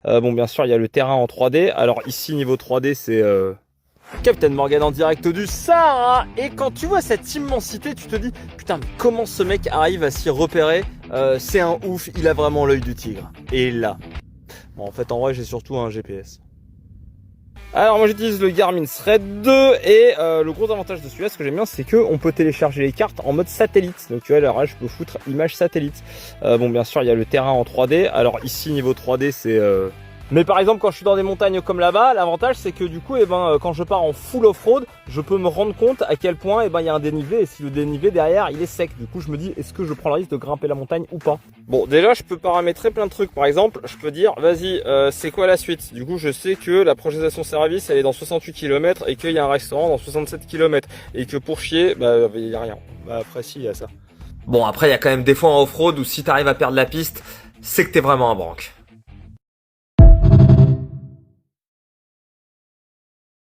Bon, bien sûr, il y a le terrain en 3D. Alors ici, niveau 3D, c'est Captain Morgan en direct du Sahara. Et quand tu vois cette immensité, tu te dis, putain, mais comment ce mec arrive à s'y repérer? C'est un ouf, il a vraiment l'œil du tigre. Et là, bon, en fait, en vrai, j'ai surtout un GPS. Alors moi j'utilise le Garmin Thread 2 et le gros avantage de celui-là, ce que j'aime bien, c'est que on peut télécharger les cartes en mode satellite. Donc tu vois, alors là je peux foutre image satellite. Bon, bien sûr, il y a le terrain en 3D. Alors ici, niveau 3D, c'est mais par exemple, quand je suis dans des montagnes comme là-bas, l'avantage c'est que du coup, quand je pars en full off-road, je peux me rendre compte à quel point il y a un dénivelé, et si le dénivelé derrière il est sec, du coup je me dis, est-ce que je prends le risque de grimper la montagne ou pas? Bon, déjà je peux paramétrer plein de trucs. Par exemple, je peux dire, vas-y, c'est quoi la suite? Du coup, je sais que la projection service elle est dans 68 km et qu'il y a un restaurant dans 67 km et que pour chier, il y a rien. Bah après si, il y a ça. Bon, après, il y a quand même des fois en off-road où si t'arrives à perdre la piste, c'est que t'es vraiment un branque.